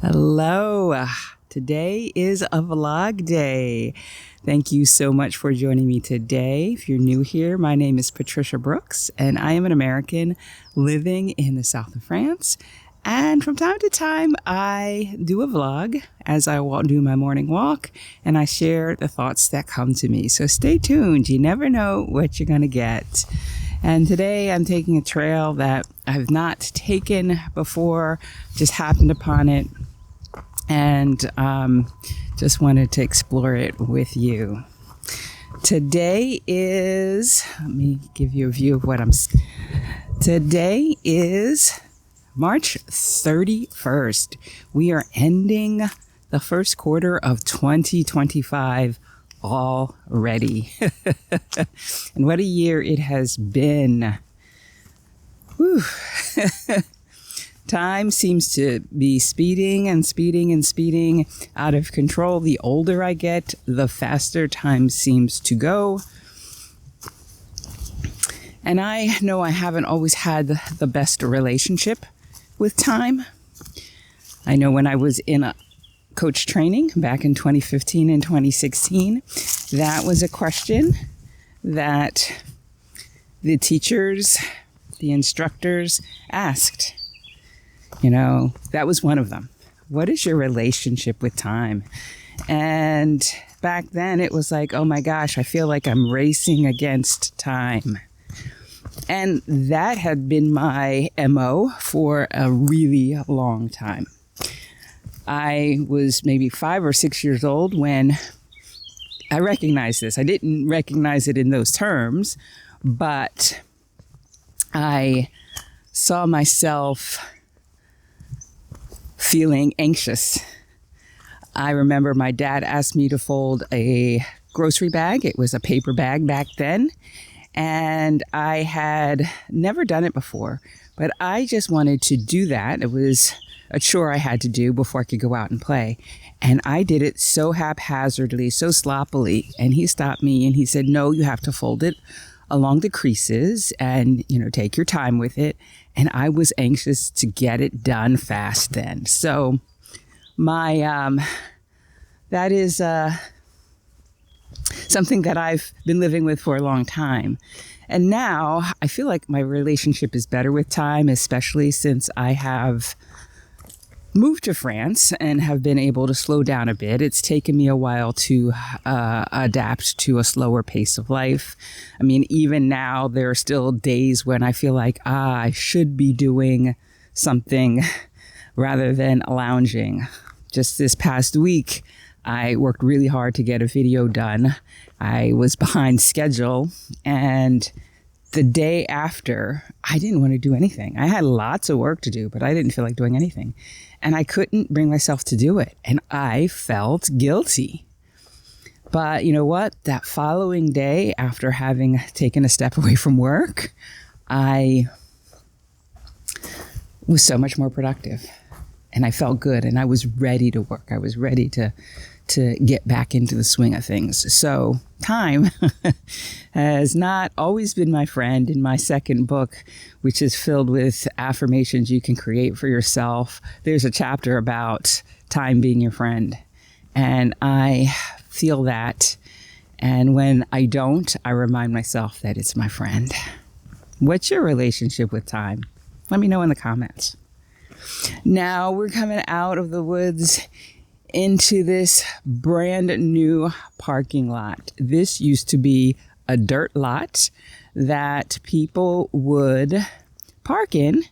Hello. Today is a vlog day. Thank you so much for joining me today. If you're new here, my name is Patricia Brooks, and I am an American living in the south of France. And from time to time, I do a vlog as I do my morning walk, and I share the thoughts that come to me. So stay tuned. You never know what you're going to get. And today I'm taking a trail that I've not taken before, just happened upon it, and just wanted to explore it with you. Today is, let me give you a view of what today is March 31st. We are ending the first quarter of 2025 already. And what a year it has been. Whew. Time seems to be speeding out of control. The older I get, the faster time seems to go. And I know I haven't always had the best relationship with time. I know when I was in a coach training back in 2015 and 2016, that was a question that the teachers, the instructors asked. You know, that was one of them. What is your relationship with time? And back then it was like, oh my gosh, I feel like I'm racing against time. And that had been my MO for a really long time. I was maybe 5 or 6 years old when I recognized this. I didn't recognize it in those terms, but I saw myself feeling anxious. I remember my dad asked me to fold a grocery bag. It was a paper bag back then, and I had never done it before, but I just wanted to do that. It was a chore I had to do before I could go out and play. And I did it so haphazardly, so sloppily. And he stopped me and he said, no, you have to fold it along the creases and, take your time with it. And I was anxious to get it done fast then. So that is something that I've been living with for a long time. And now I feel like my relationship is better with time, especially since I have moved to France and have been able to slow down a bit. It's taken me a while to adapt to a slower pace of life. I mean, even now, there are still days when I feel like, I should be doing something rather than lounging. Just this past week, I worked really hard to get a video done. I was behind schedule, and the day after, I didn't want to do anything. I had lots of work to do, but I didn't feel like doing anything. And I couldn't bring myself to do it. And I felt guilty. But you know what? That following day, after having taken a step away from work, I was so much more productive. And I felt good. And I was ready to work. I was ready to get back into the swing of things. So time has not always been my friend. In my second book, which is filled with affirmations you can create for yourself, there's a chapter about time being your friend. And I feel that. And when I don't, I remind myself that it's my friend. What's your relationship with time? Let me know in the comments. Now we're coming out of the woods into this brand new parking lot. This used to be a dirt lot that people would park in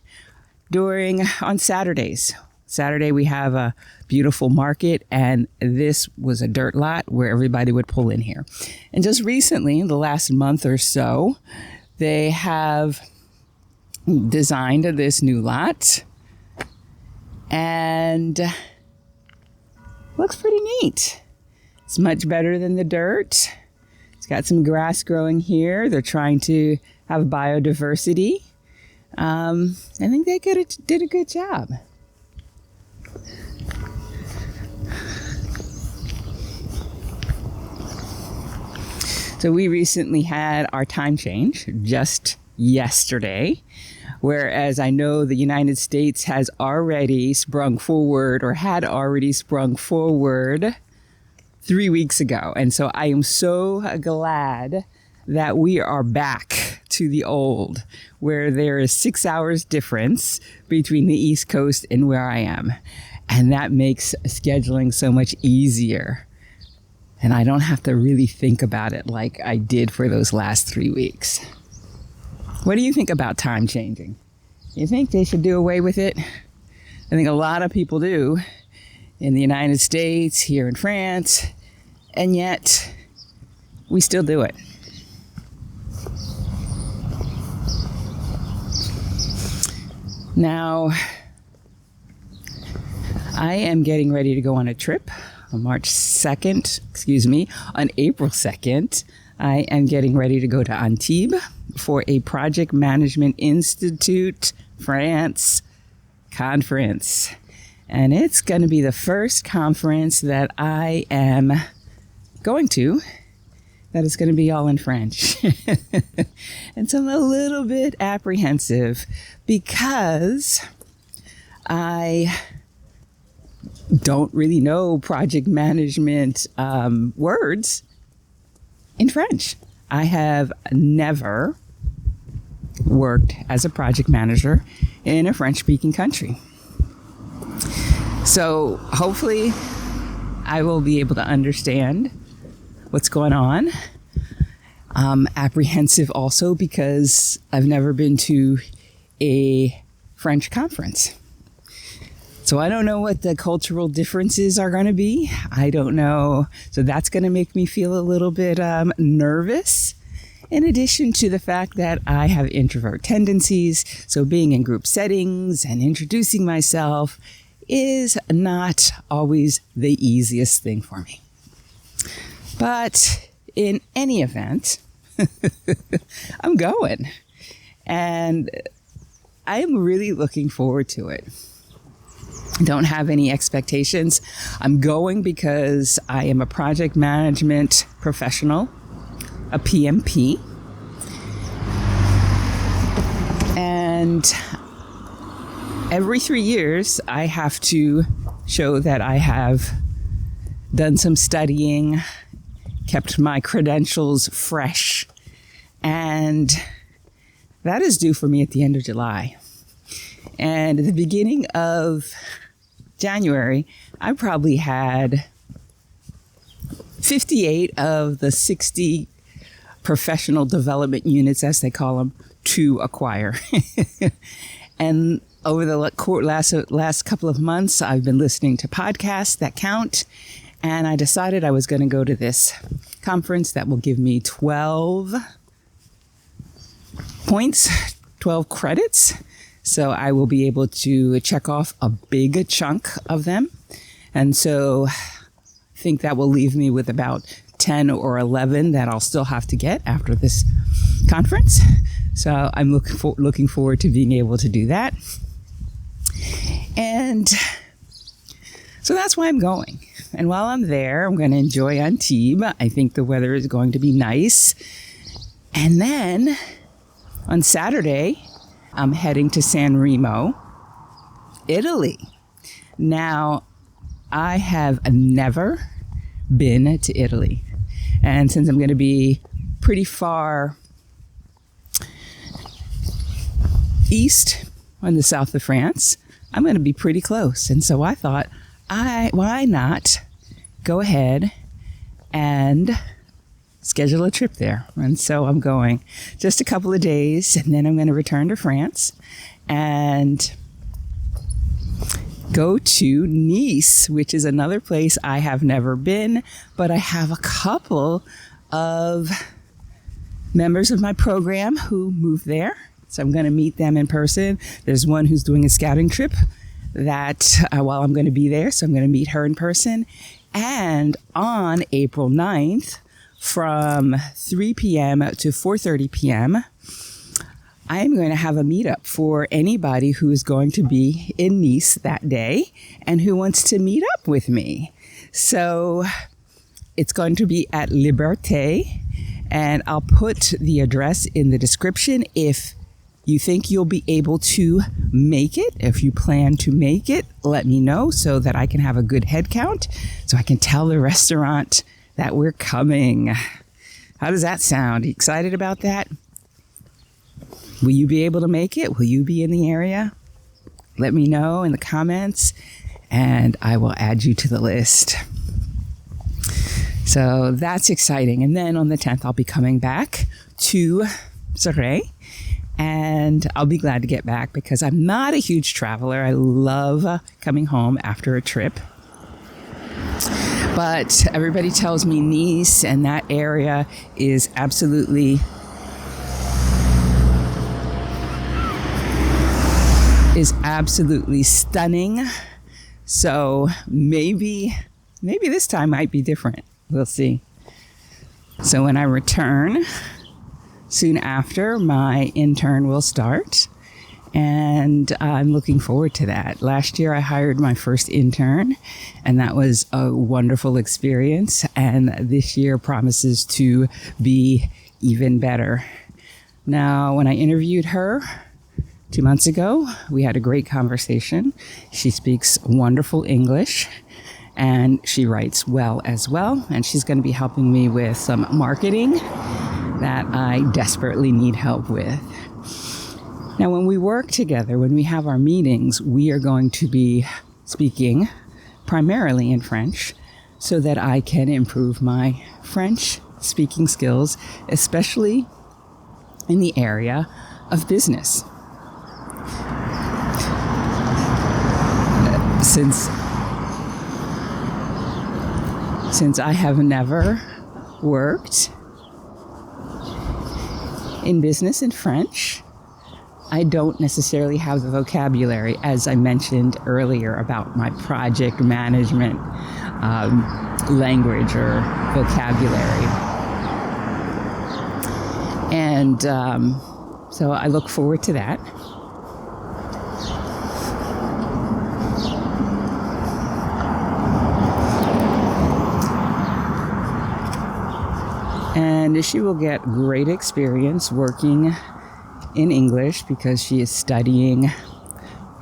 on Saturdays. Saturday we have a beautiful market, and this was a dirt lot where everybody would pull in here. And just recently, in the last month or so, they have designed this new lot, and looks pretty neat. It's much better than the dirt. It's got some grass growing here. They're trying to have biodiversity. I think they did a good job. So we recently had our time change just yesterday. Whereas I know the United States has already sprung forward or had already sprung forward 3 weeks ago. And so I am so glad that we are back to the old, where there is 6 hours difference between the East Coast and where I am. And that makes scheduling so much easier. And I don't have to really think about it like I did for those last 3 weeks. What do you think about time changing? You think they should do away with it? I think a lot of people do in the United States, here in France, and yet we still do it. Now, I am getting ready to go on a trip on on April 2nd. I am getting ready to go to Antibes for a Project Management Institute France conference. And it's going to be the first conference that I am going to that is going to be all in French. And so I'm a little bit apprehensive because I don't really know project management words in French. I have never worked as a project manager in a French-speaking country. So hopefully I will be able to understand what's going on. Apprehensive also because I've never been to a French conference. So I don't know what the cultural differences are going to be. I don't know. So that's going to make me feel a little bit nervous. In addition to the fact that I have introvert tendencies. So being in group settings and introducing myself is not always the easiest thing for me. But in any event, I'm going. And I'm really looking forward to it. Don't have any expectations. I'm going because I am a project management professional, a PMP. And every 3 years, I have to show that I have done some studying, kept my credentials fresh, and that is due for me at the end of July. And at the beginning of January, I probably had 58 of the 60 professional development units, as they call them, to acquire. And over the last couple of months, I've been listening to podcasts that count. And I decided I was going to go to this conference that will give me 12 points, 12 credits. So I will be able to check off a big chunk of them. And so I think that will leave me with about 10 or 11 that I'll still have to get after this conference. So I'm looking forward to being able to do that. And so that's why I'm going. And while I'm there, I'm going to enjoy Antibes. I think the weather is going to be nice. And then on Saturday, I'm heading to San Remo, Italy. Now, I have never been to Italy. And since I'm going to be pretty far east on the south of France, I'm going to be pretty close. And so I thought, why not go ahead and schedule a trip there? And so I'm going just a couple of days, and then I'm going to return to France and go to Nice, which is another place I have never been, but I have a couple of members of my program who moved there. So I'm going to meet them in person. There's one who's doing a scouting trip that while I'm going to be there, so I'm going to meet her in person. And on April 9th, from 3 p.m. to 4:30 p.m., I'm going to have a meetup for anybody who is going to be in Nice that day and who wants to meet up with me. So it's going to be at Liberté, and I'll put the address in the description if you think you'll be able to make it, if you plan to make it, let me know so that I can have a good head count so I can tell the restaurant that we're coming. How does that sound? Excited about that? Will you be able to make it? Will you be in the area? Let me know in the comments and I will add you to the list. So that's exciting. And then on the 10th, I'll be coming back to Surrey. And I'll be glad to get back because I'm not a huge traveler. I love coming home after a trip. But everybody tells me Nice and that area is absolutely stunning. So maybe this time might be different. We'll see. So when I return, soon after, my intern will start, and I'm looking forward to that. Last year, I hired my first intern, and that was a wonderful experience, and this year promises to be even better. Now, when I interviewed her 2 months ago, we had a great conversation. She speaks wonderful English, and she writes well as well, and she's going to be helping me with some marketing that I desperately need help with. Now, when we work together, when we have our meetings, we are going to be speaking primarily in French so that I can improve my French speaking skills, especially in the area of business. Since I have never worked in business in French, I don't necessarily have the vocabulary, as I mentioned earlier, about my project management language or vocabulary. And so I look forward to that. And she will get great experience working in English because she is studying.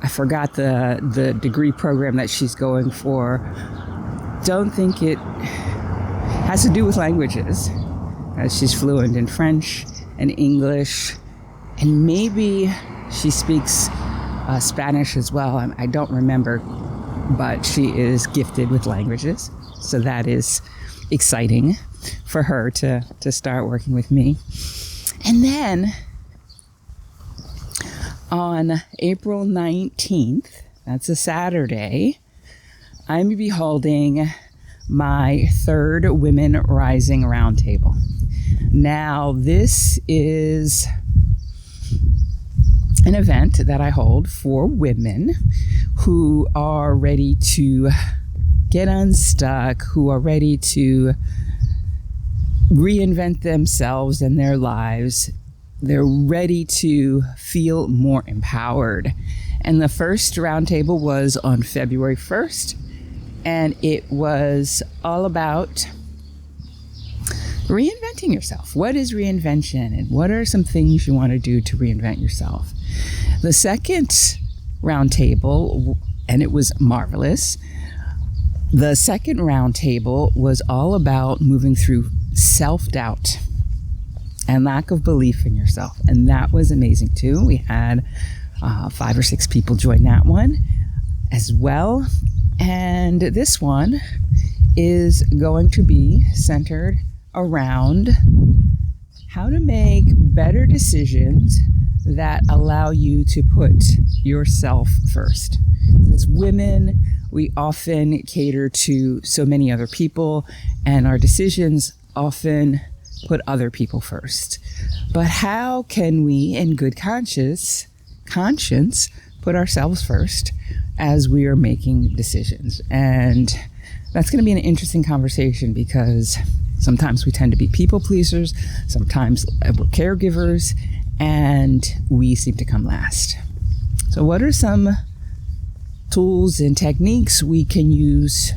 I forgot the degree program that she's going for. Don't think it has to do with languages. She's fluent in French and English, and maybe she speaks Spanish as well. I don't remember, but she is gifted with languages. So that is exciting for her to start working with me. And then on April 19th, that's a Saturday, I'm going to be holding my third Women Rising Roundtable. Now, this is an event that I hold for women who are ready to get unstuck, who are ready to reinvent themselves and their lives. They're ready to feel more empowered. And the first roundtable was on February 1st, and it was all about reinventing yourself. What is reinvention, and what are some things you want to do to reinvent yourself? The second roundtable, and it was marvelous, the second roundtable was all about moving through self-doubt and lack of belief in yourself. And that was amazing too. We had 5 or 6 people join that one as well. And this one is going to be centered around how to make better decisions that allow you to put yourself first. As women, we often cater to so many other people, and our decisions often put other people first. But how can we, in good conscience, put ourselves first as we are making decisions? And that's going to be an interesting conversation because sometimes we tend to be people pleasers, sometimes we're caregivers, and we seem to come last. So what are some tools and techniques we can use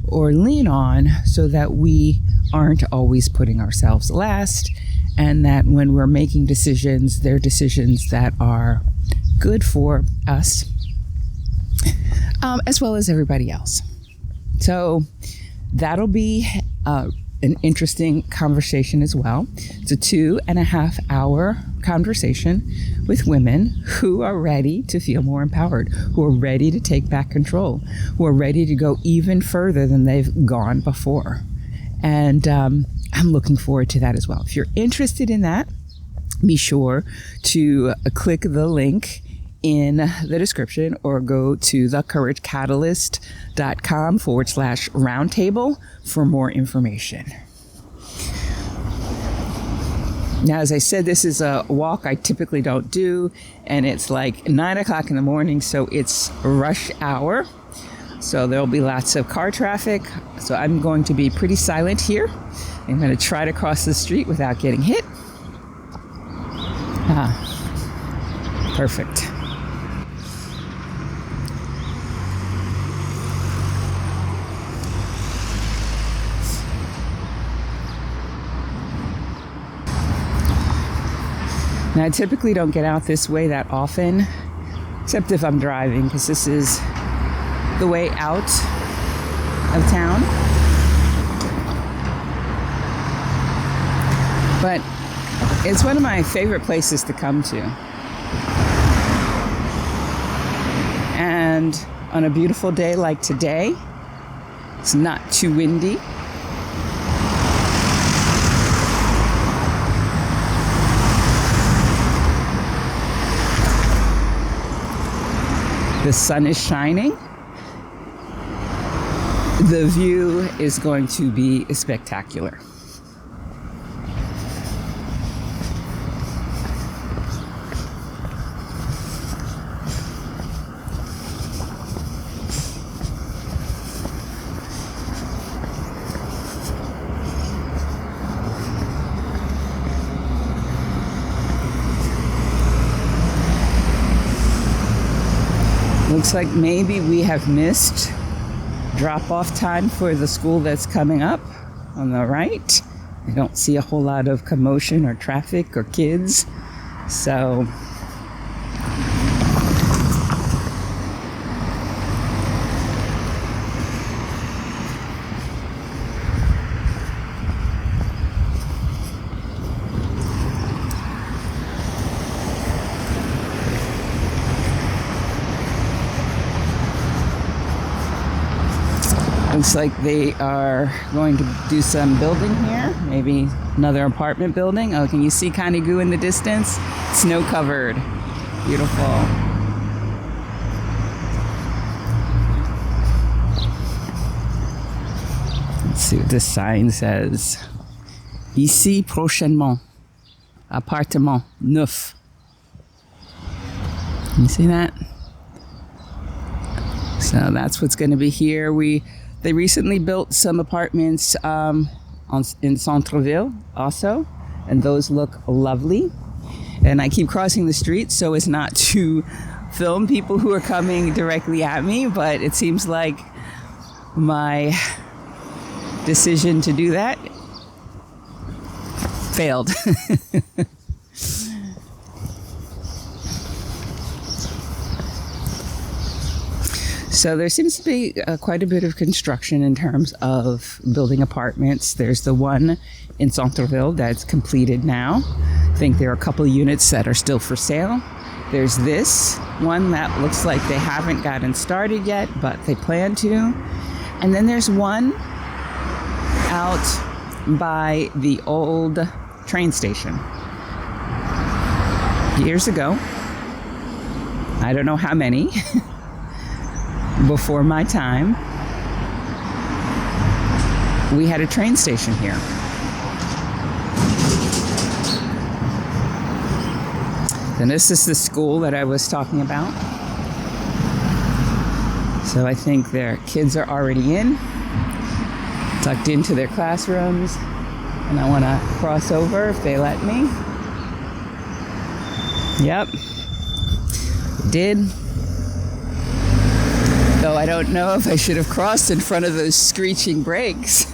or lean on so that we aren't always putting ourselves last and that when we're making decisions, they're decisions that are good for us, as well as everybody else. So that'll be an interesting conversation as well. It's a 2.5 hour conversation with women who are ready to feel more empowered, who are ready to take back control, who are ready to go even further than they've gone before. And I'm looking forward to that as well. If you're interested in that, be sure to click the link in the description or go to thecouragecatalyst.com/roundtable for more information. Now, as I said, this is a walk I typically don't do, and it's like 9 o'clock in the morning, so it's rush hour. So there'll be lots of car traffic. So I'm going to be pretty silent here. I'm going to try to cross the street without getting hit. Perfect. Now, I typically don't get out this way that often, except if I'm driving, because this is the way out of town. But it's one of my favorite places to come to. And on a beautiful day like today, it's not too windy. The sun is shining. The view is going to be spectacular. Looks like maybe we have missed drop-off time for the school that's coming up on the right. I don't see a whole lot of commotion or traffic or kids. So looks like they are going to do some building here, maybe another apartment building. Oh, can you see Canigou in the distance? Snow covered. Beautiful. Let's see what this sign says. Ici prochainement. Appartement neuf. Can you see that? So that's what's going to be here. They recently built some apartments in Centreville also, and those look lovely. And I keep crossing the street so as not to film people who are coming directly at me, but it seems like my decision to do that failed. So there seems to be quite a bit of construction in terms of building apartments. There's the one in Centreville that's completed now. I think there are a couple units that are still for sale. There's this one that looks like they haven't gotten started yet, but they plan to. And then there's one out by the old train station. Years ago, I don't know how many, before my time, we had a train station here. And this is the school that I was talking about. So I think their kids are already in, tucked into their classrooms, and I want to cross over if they let me. Yep, did. Though I don't know if I should have crossed in front of those screeching brakes.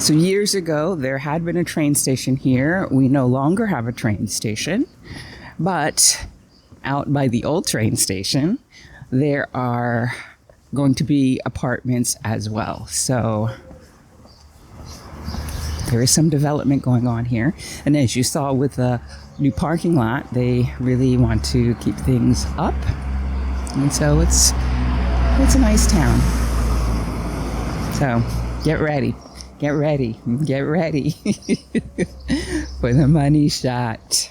So years ago, there had been a train station here. We no longer have a train station, but out by the old train station, there are going to be apartments as well. So there is some development going on here. And as you saw with the new parking lot, they really want to keep things up. And so it's a nice town. So get ready for the money shot.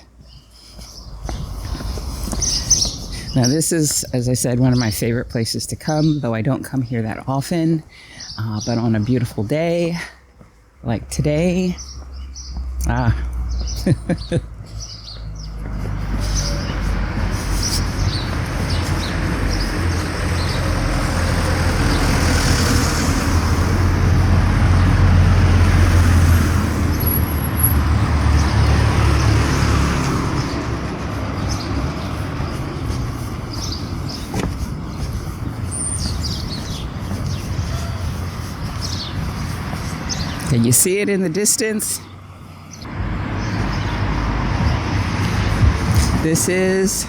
Now this is, as I said, one of my favorite places to come, though I don't come here that often. But on a beautiful day like today, Can you see it in the distance? This is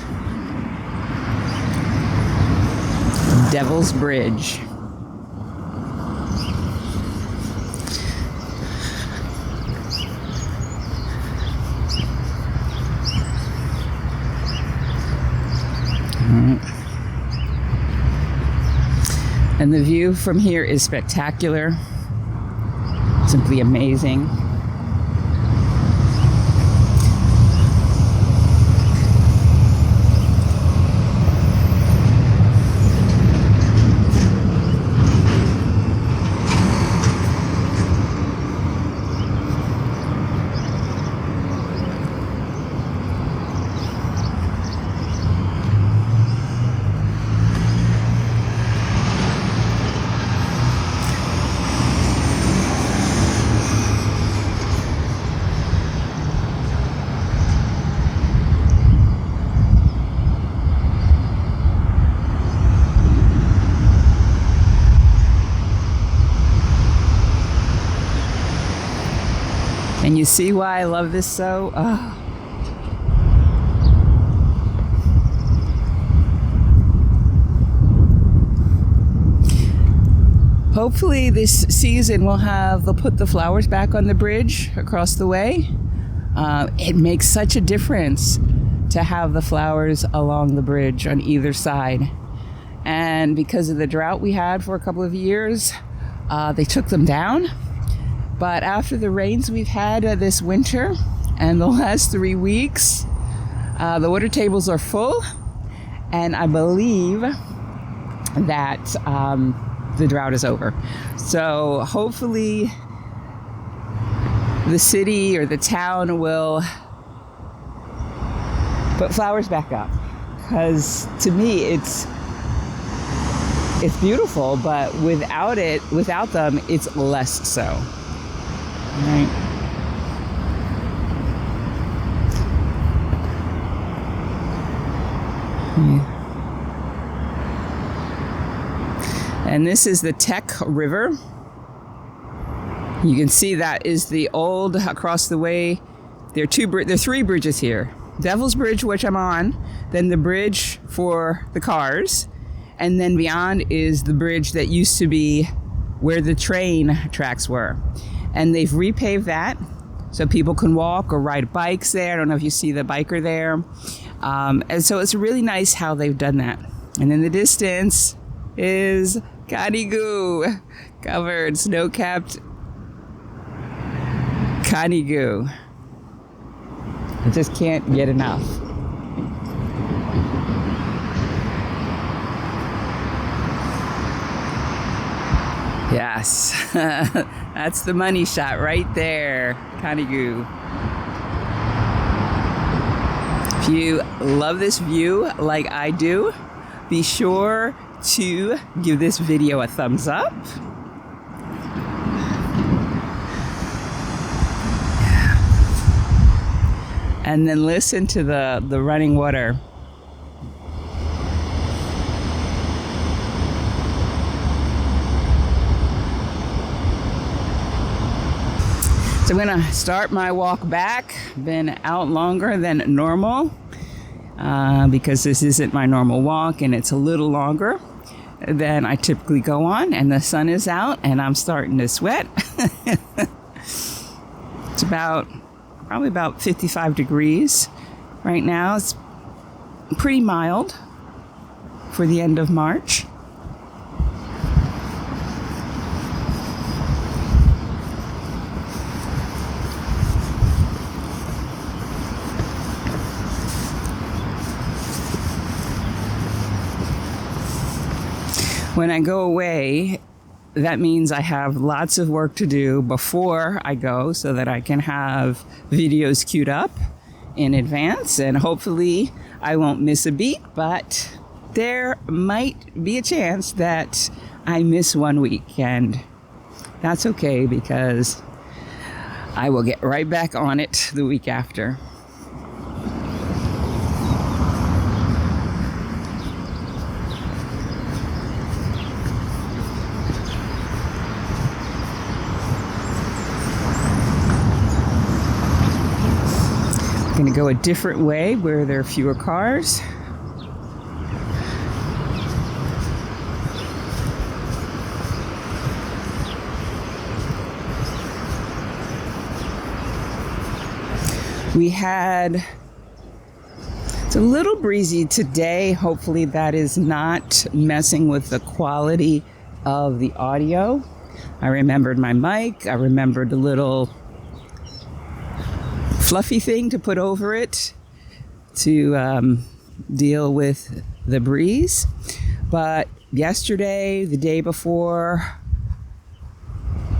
Devil's Bridge. And the view from here is spectacular. Simply amazing. And you see why I love this so? Hopefully this season they'll put the flowers back on the bridge across the way. It makes such a difference to have the flowers along the bridge on either side. And because of the drought we had for a couple of years, they took them down. But after the rains we've had this winter and the last 3 weeks, the water tables are full. And I believe that the drought is over. So hopefully the city or the town will put flowers back up. Because to me, it's beautiful, but without them, it's less so. Right. And this is the Tech River. You can see that is the old across the way. There are 3 bridges here. Devil's Bridge, which I'm on, then the bridge for the cars, and then beyond is the bridge that used to be where the train tracks were. And they've repaved that so people can walk or ride bikes there. I don't know if you see the biker there. And so it's really nice how they've done that. And in the distance is Canigou, covered, snow-capped Canigou. I just can't get enough. Yes, that's the money shot right there, Canigou. If you love this view like I do, be sure to give this video a thumbs up. And then listen to the running water. So I'm gonna start my walk back. Been out longer than normal because this isn't my normal walk, and it's a little longer than I typically go on, and the sun is out and I'm starting to sweat. It's probably about 55 degrees right now. It's pretty mild for the end of March. When I go away, that means I have lots of work to do before I go so that I can have videos queued up in advance, and hopefully I won't miss a beat, but there might be a chance that I miss 1 week, and that's okay because I will get right back on it the week after. Going to go a different way where there are fewer cars. It's a little breezy today. Hopefully that is not messing with the quality of the audio. I remembered my mic. I remembered a little fluffy thing to put over it to deal with the breeze. But yesterday, the day before,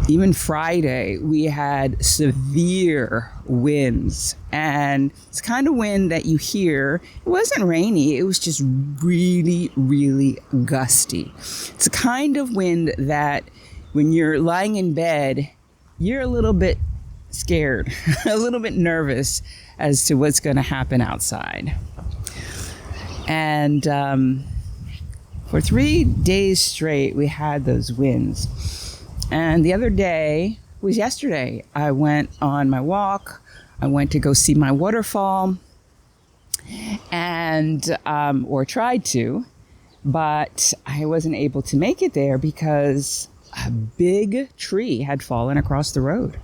even Friday, we had severe winds, and it's the kind of wind that you hear. It wasn't rainy, it was just really, really gusty. It's the kind of wind that when you're lying in bed, you're a little bit scared, a little bit nervous as to what's going to happen outside. And for 3 days straight, we had those winds. And the other day was yesterday. I went on my walk. I went to go see my waterfall, and or tried to, but I wasn't able to make it there because a big tree had fallen across the road.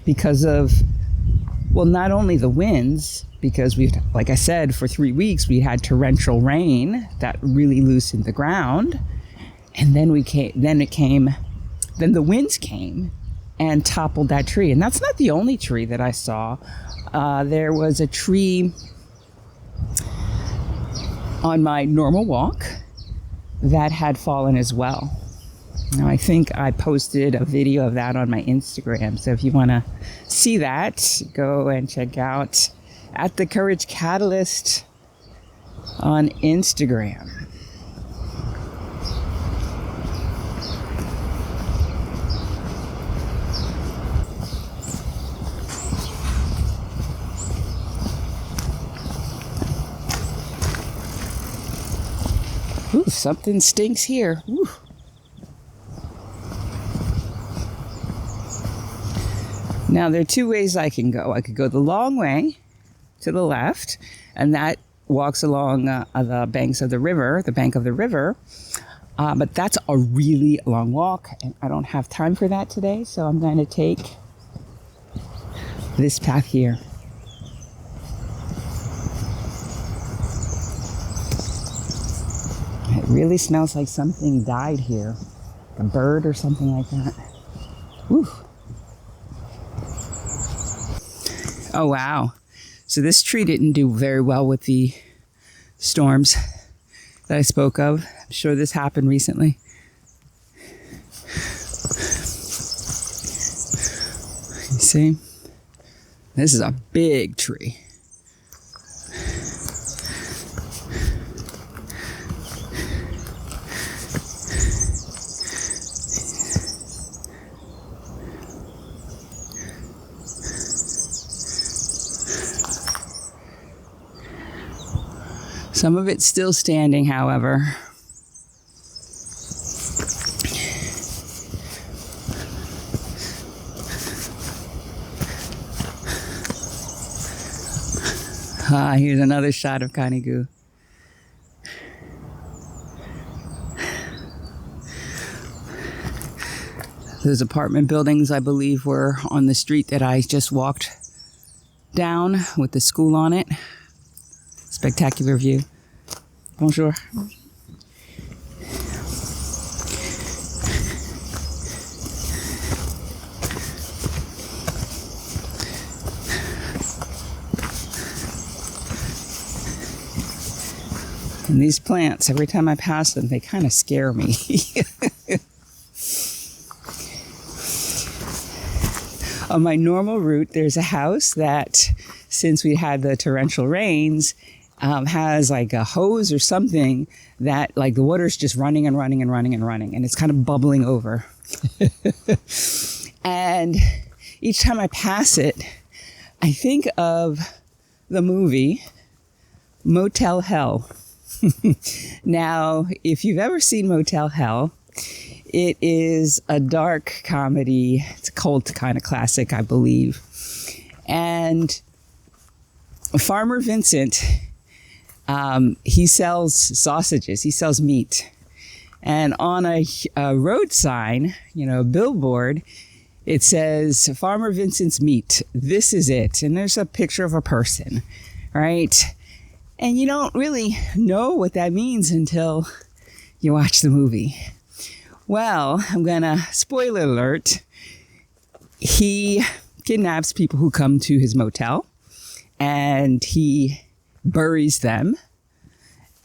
Because of, well, not only the winds, because we've, like I said, for 3 weeks we had torrential rain that really loosened the ground, and then the winds came and toppled that tree. And that's not the only tree that I saw. There was a tree on my normal walk that had fallen as well. Now, I think I posted a video of that on my Instagram. So if you want to see that, go and check out at the Courage Catalyst on Instagram. Ooh, something stinks here. Ooh. Now, there are two ways I can go. I could go the long way to the left, and that walks along the bank of the river. But that's a really long walk, and I don't have time for that today, so I'm going to take this path here. It really smells like something died here, a bird or something like that. Whew. Oh, wow. So this tree didn't do very well with the storms that I spoke of. I'm sure this happened recently. You see? This is a big tree. Some of it's still standing, however. Here's another shot of Canigou. Those apartment buildings, I believe, were on the street that I just walked down with the school on it. Spectacular view. Bonjour. And these plants, every time I pass them, they kind of scare me. On my normal route, there's a house that, since we had the torrential rains, has like a hose or something that like the water's just running and running and running and running, and it's kind of bubbling over. And each time I pass it, I think of the movie Motel Hell. Now, if you've ever seen Motel Hell, it is a dark comedy. It's a cult kind of classic, I believe. And Farmer Vincent, he sells sausages. He sells meat. And on a road sign, a billboard, it says, Farmer Vincent's Meat. This is it. And there's a picture of a person, right? And you don't really know what that means until you watch the movie. Well, I'm gonna, spoiler alert, he kidnaps people who come to his motel and he buries them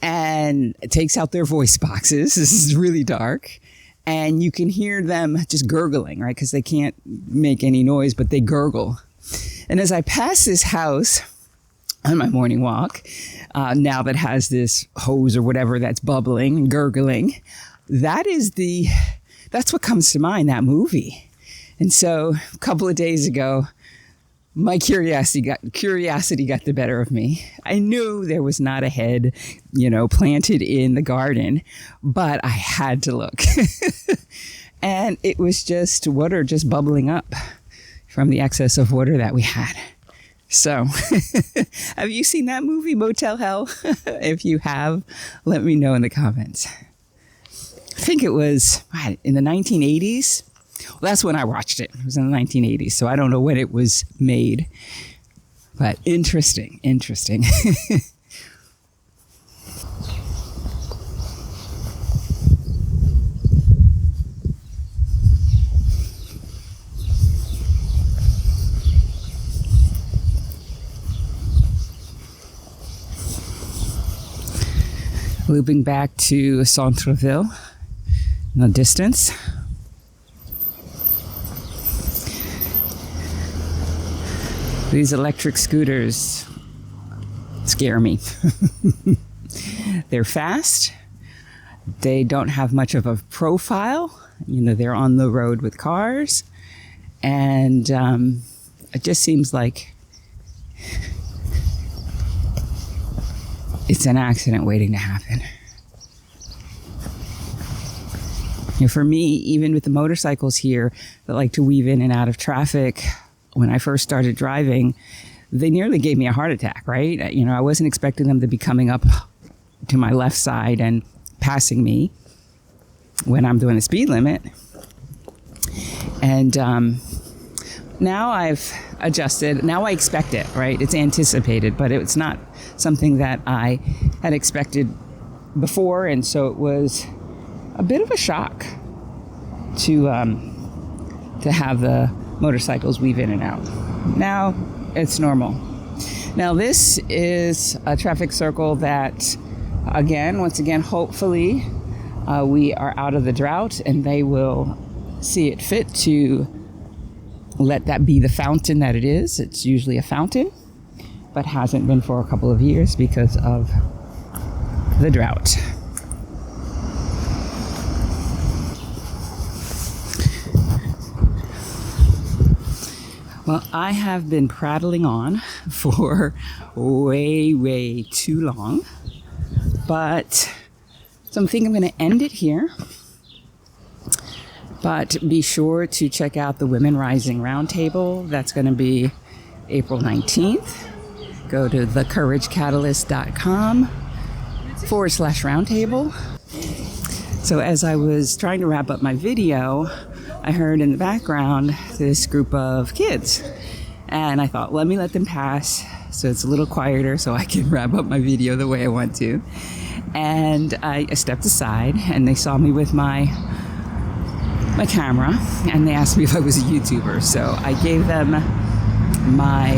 and takes out their voice boxes. This is really dark. And you can hear them just gurgling, right? Because they can't make any noise, but they gurgle. And as I pass this house on my morning walk, now that has this hose or whatever that's bubbling and gurgling, that's what comes to mind, that movie. And so a couple of days ago, my curiosity got the better of me. I knew there was not a head, planted in the garden, but I had to look. And it was just water just bubbling up from the excess of water that we had. So, have you seen that movie, Motel Hell? If you have, let me know in the comments. I think it was in the 1980s. Well, that's when I watched it. It was in the 1980s, so I don't know when it was made. But interesting. Looping back to Centreville in the distance. These electric scooters scare me. They're fast. They don't have much of a profile. They're on the road with cars. And it just seems like it's an accident waiting to happen. For me, even with the motorcycles here that like to weave in and out of traffic, when I first started driving, they nearly gave me a heart attack, right? I wasn't expecting them to be coming up to my left side and passing me when I'm doing the speed limit. And now I've adjusted. Now I expect it, right? It's anticipated, but it's not something that I had expected before. And so it was a bit of a shock to have the motorcycles weave in and out. Now it's normal. Now this is a traffic circle that, once again, hopefully we are out of the drought and they will see it fit to let that be the fountain that it is. It's usually a fountain, but hasn't been for a couple of years because of the drought. Well, I have been prattling on for way too long, but so I'm thinking I'm going to end it here. But be sure to check out the Women Rising Roundtable. That's going to be April 19th. go to thecouragecatalyst.com/roundtable. So as I was trying to wrap up my video, I heard in the background this group of kids. And I thought, let me let them pass so it's a little quieter so I can wrap up my video the way I want to. And I stepped aside and they saw me with my camera and they asked me if I was a YouTuber. So I gave them my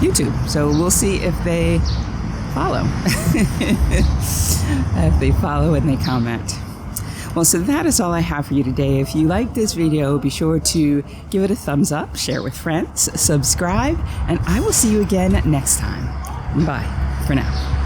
YouTube. So we'll see if they follow. If they follow and they comment. Well, so that is all I have for you today. If you like this video, be sure to give it a thumbs up, share with friends, subscribe, and I will see you again next time. Bye for now.